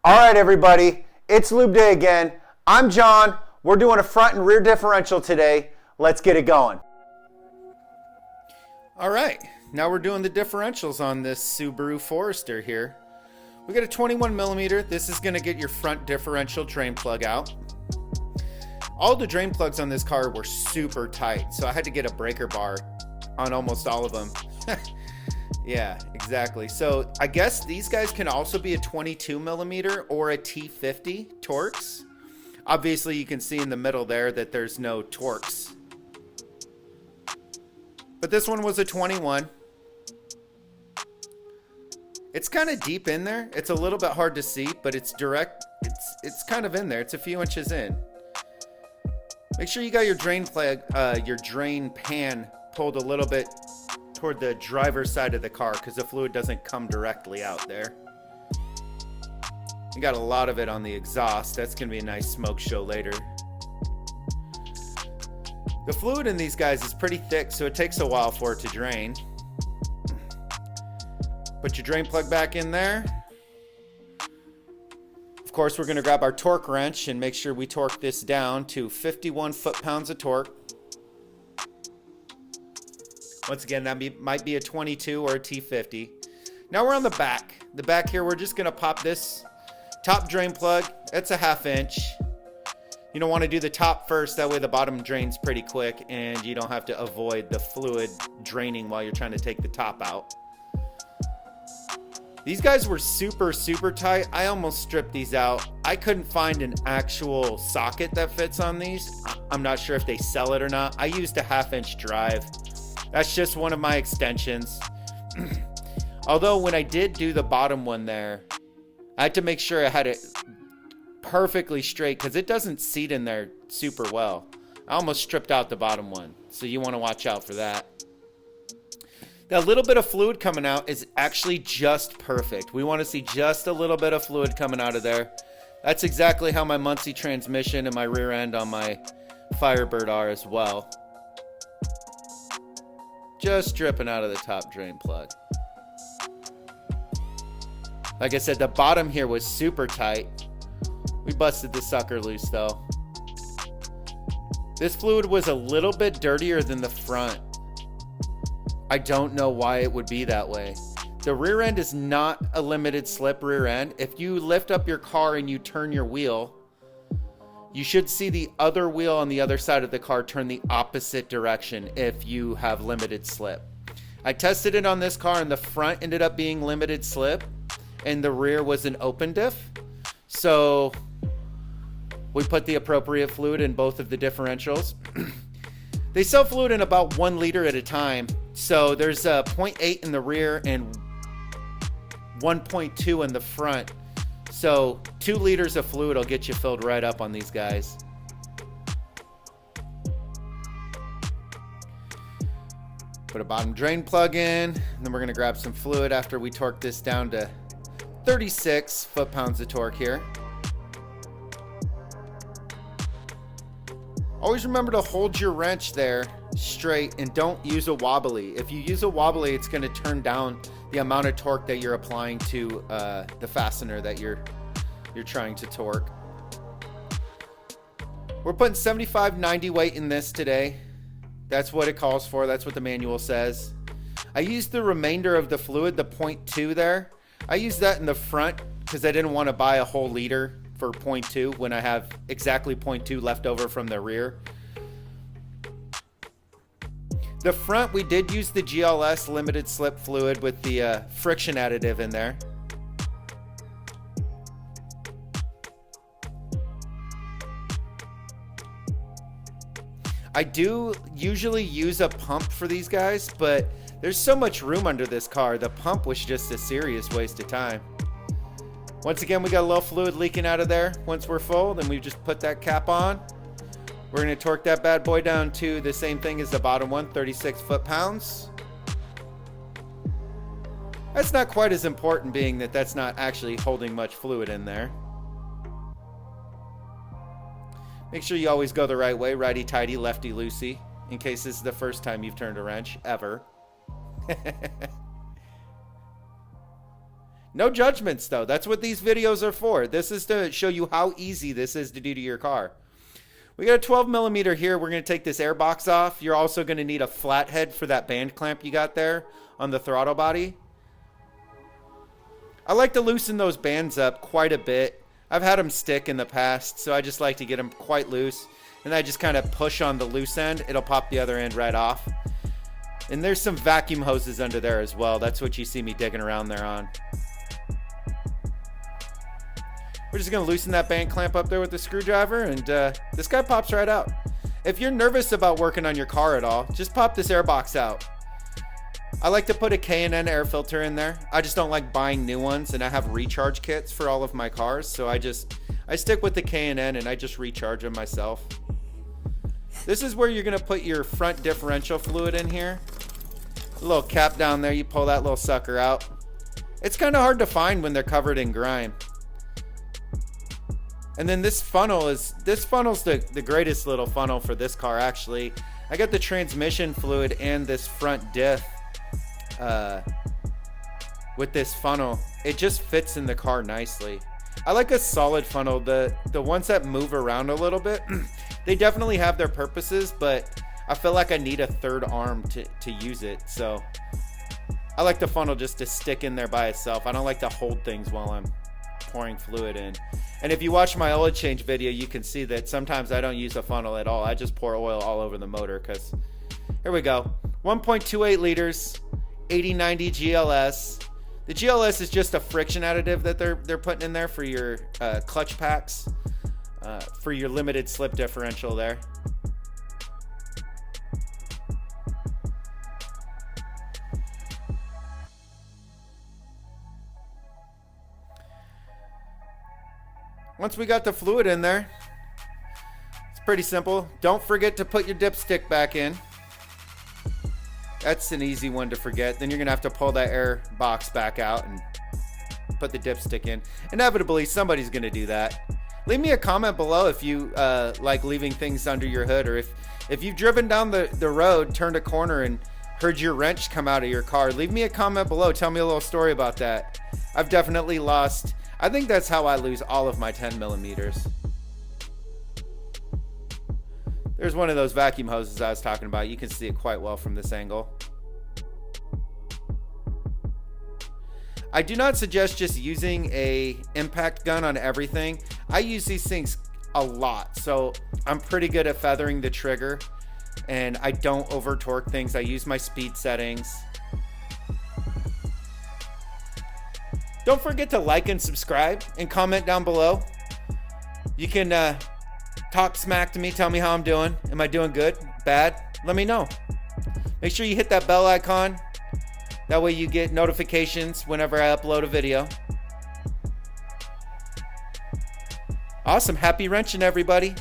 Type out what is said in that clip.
All right, everybody, it's Lube Day again. I'm John. We're doing a front and rear differential today. Let's get it going. All right, now we're doing the differentials on this Subaru Forester here. We got a 21 millimeter. This is gonna get your front differential drain plug out. All the drain plugs on this car were super tight, so I had to get a breaker bar on almost all of them. Yeah, exactly. So I guess these guys can also be a 22 millimeter or a T50 Torx. Obviously you can see in the middle there that there's no Torx. But this one was a 21. It's kind of deep in there. It's a little bit hard to see, but it's direct. It's kind of in there. It's a few inches in. Make sure you got your drain plug, your drain pan pulled a little bit toward the driver's side of the car because the fluid doesn't come directly out there. You got a lot of it on the exhaust. That's going to be a nice smoke show later. The fluid in these guys is pretty thick, so it takes a while for it to drain. Put your drain plug back in there. Of course, we're going to grab our torque wrench and make sure we torque this down to 51 foot-pounds of torque. Once again, that might be a 22 or a T50. Now we're on the back. The back here, we're just going to pop this top drain plug. That's a 1/2 inch. You don't want to do the top first. That way the bottom drains pretty quick and you don't have to avoid the fluid draining while you're trying to take the top out. These guys were super tight. I almost stripped these out. I couldn't find an actual socket that fits on these. I'm not sure if they sell it or not. I used a 1/2 inch drive. That's just one of my extensions. Although when I did do the bottom one there, I had to make sure I had it perfectly straight because it doesn't seat in there super well. I almost stripped out the bottom one, so you want to watch out for that. That little bit of fluid coming out is actually just perfect. We want to see just a little bit of fluid coming out of there. That's exactly how my Muncie transmission and my rear end on my Firebird are as well. Just dripping out of the top drain plug. Like I said, the bottom here was super tight. We busted the sucker loose though. This fluid was a little bit dirtier than the front. I don't know why it would be that way. The rear end is not a limited slip rear end. If you lift up your car and you turn your wheel, you should see the other wheel on the other side of the car turn the opposite direction if you have limited slip. I tested it on this car and the front ended up being limited slip and the rear was an open diff. So we put the appropriate fluid in both of the differentials. They sell fluid in about 1 liter at a time. So there's a 0.8 in the rear and 1.2 in the front. So 2 liters of fluid will get you filled right up on these guys. Put a bottom drain plug in, and then we're gonna grab some fluid after we torque this down to 36 foot-pounds of torque here. Always remember to hold your wrench there straight and don't use a wobbly. If you use a wobbly, it's gonna turn down the amount of torque that you're applying to the fastener that you're trying to torque. We're putting 75-90 weight in this today. That's what it calls for. That's what the manual says. I used the remainder of the fluid, the 0.2 there. I used that in the front because I didn't want to buy a whole liter for 0.2 when I have exactly 0.2 left over from the rear. The front, we did use the GLS limited slip fluid with the friction additive in there. I do usually use a pump for these guys, but there's so much room under this car. The pump was just a serious waste of time. Once again, we got a little fluid leaking out of there. Once we're full, then we just put that cap on. We're going to torque that bad boy down to the same thing as the bottom one, 36 foot-pounds. That's not quite as important, being that that's not actually holding much fluid in there. Make sure you always go the right way, righty-tighty, lefty-loosey, in case this is the first time you've turned a wrench, ever. No judgments though. That's what these videos are for. This is to show you how easy this is to do to your car. We got a 12 millimeter here. We're going to take this air box off. You're also going to need a flathead for that band clamp you got there on the throttle body. I like to loosen those bands up quite a bit. I've had them stick in the past, so I just like to get them quite loose. And I just kind of push on the loose end. It'll pop the other end right off. And there's some vacuum hoses under there as well. That's what you see me digging around there on. We're just going to loosen that band clamp up there with the screwdriver, and this guy pops right out. If you're nervous about working on your car at all, just pop this air box out. I like to put a K&N air filter in there. I just don't like buying new ones, and I have recharge kits for all of my cars, so I stick with the K&N and I just recharge them myself. This is where you're going to put your front differential fluid in here. A little cap down there, you pull that little sucker out. It's kind of hard to find when they're covered in grime. And then this funnel's the greatest little funnel for this car actually. I got the transmission fluid and this front diff with this funnel. It just fits in the car nicely. I like a solid funnel. The ones that move around a little bit, they definitely have their purposes, but I feel like I need a third arm to use it. So I like the funnel just to stick in there by itself. I don't like to hold things while I'm pouring fluid in. And if you watch my oil change video, you can see that sometimes I don't use a funnel at all. I just pour oil all over the motor because here we go. 1.28 liters, 8090 GLS. The GLS is just a friction additive that they're putting in there for your clutch packs, for your limited slip differential there. Once we got the fluid in there, it's pretty simple. Don't forget to put your dipstick back in. That's an easy one to forget. Then you're going to have to pull that air box back out and put the dipstick in. Inevitably, somebody's going to do that. Leave me a comment below if you like leaving things under your hood, or if you've driven down the road, turned a corner, and heard your wrench come out of your car. Leave me a comment below. Tell me a little story about that. I've definitely lost... I think that's how I lose all of my 10 millimeters. There's one of those vacuum hoses I was talking about. You can see it quite well from this angle. I do not suggest just using a impact gun on everything. I use these things a lot, so I'm pretty good at feathering the trigger, and I don't over torque things. I use my speed settings. Don't forget to like and subscribe and comment down below. You can talk smack to me, tell me how I'm doing. Am I doing good? Bad? Let me know. Make sure you hit that bell icon. That way you get notifications whenever I upload a video. Awesome. Happy wrenching, everybody.